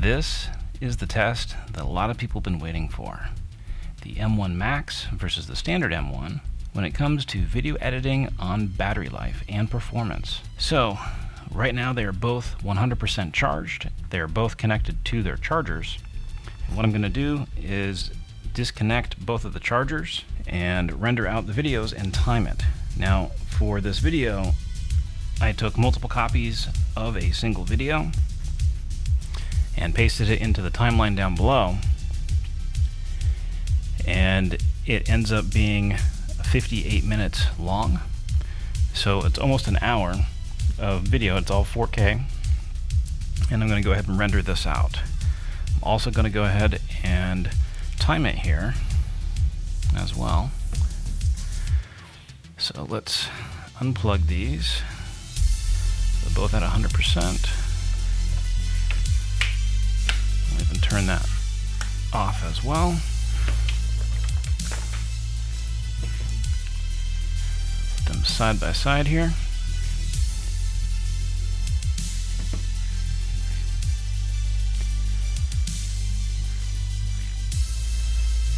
This is the test that a lot of people have been waiting for. The M1 Max versus the standard M1 when it comes to video editing on battery life and performance. So, right now they are both 100% charged. They are both connected to their chargers. And what I'm going to do is disconnect both of the chargers and render out the videos and time it. Now, for this video, I took multiple copies of a single video and pasted it into the timeline down below, and it ends up being 58 minutes long. So it's almost an hour of video. It's all 4K, and I'm going to go ahead and render this out. I'm also going to go ahead and time it here as well. So let's unplug these. They're both at 100%. We can turn that off as well. Put them side by side here.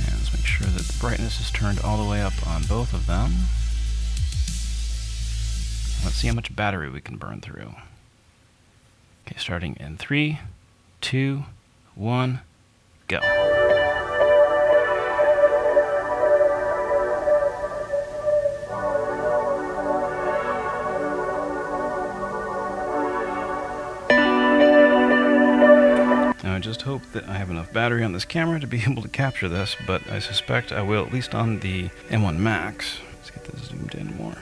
And let's make sure that the brightness is turned all the way up on both of them. Let's see how much battery we can burn through. Okay, starting in 3, 2, 1, go. Now I just hope that I have enough battery on this camera to be able to capture this, but I suspect I will, at least on the M1 Max. Let's get this zoomed in more.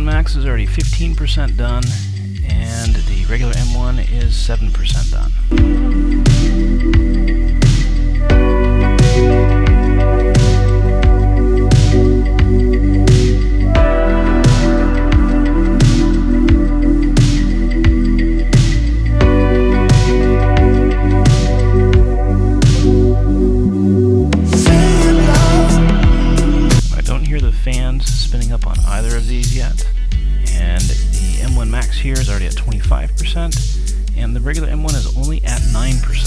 Max is already 15% done, and the regular M1 is 7% done. I don't hear the fans spinning up on either of these yet. And the M1 Max here is already at 25%, and the regular M1 is only at 9%.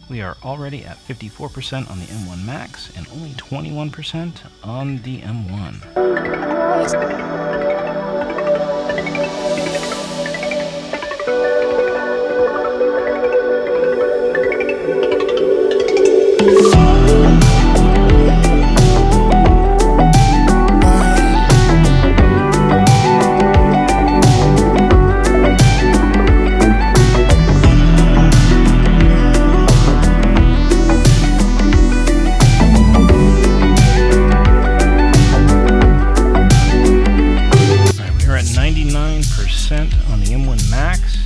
We are already at 54% on the M1 Max and only 21% on the M1. On the M1 Max,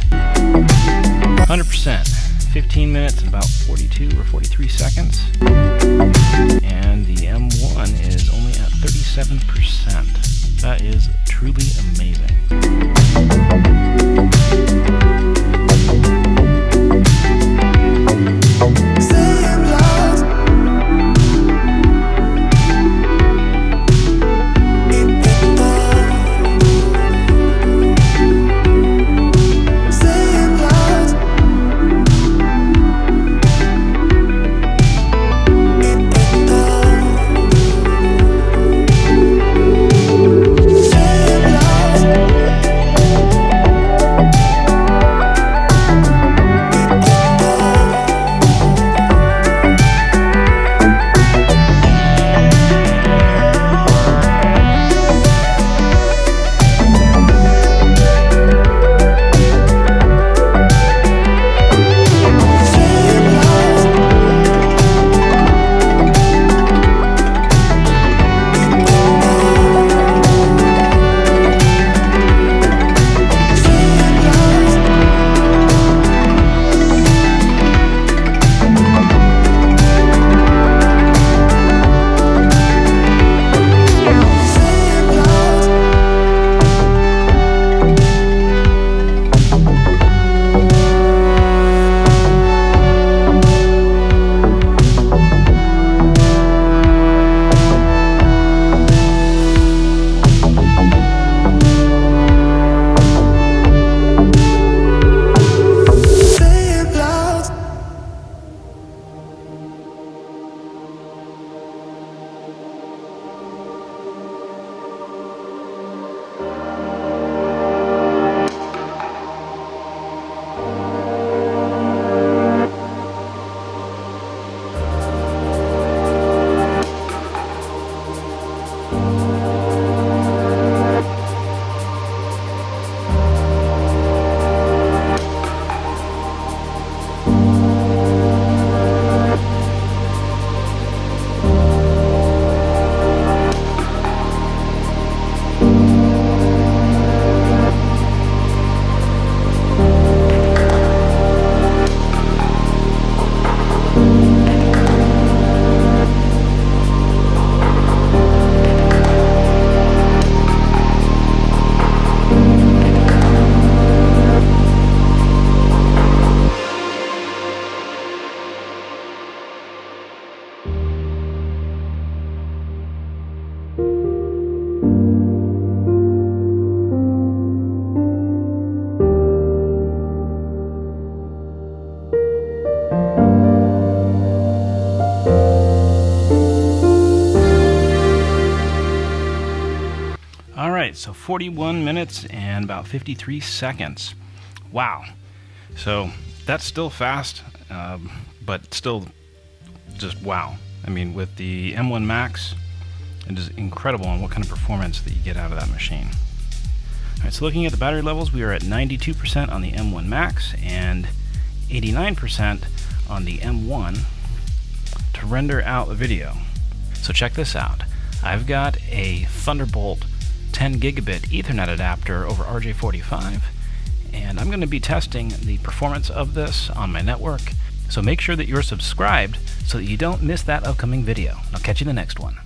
100%, 15 minutes and about 42 or 43 seconds, and the M1 is only at 37%. That is truly amazing. so 41 minutes and about 53 seconds. Wow. So that's still fast, but still just wow. I mean, with the M1 Max, it is incredible on what kind of performance that you get out of that machine. All right, so looking at the battery levels, we are at 92% on the M1 Max and 89% on the M1 to render out a video. So check this out. I've got a Thunderbolt 10 gigabit Ethernet adapter over RJ45, and I'm going to be testing the performance of this on my network. So make sure that you're subscribed so that you don't miss that upcoming video. I'll catch you in the next one.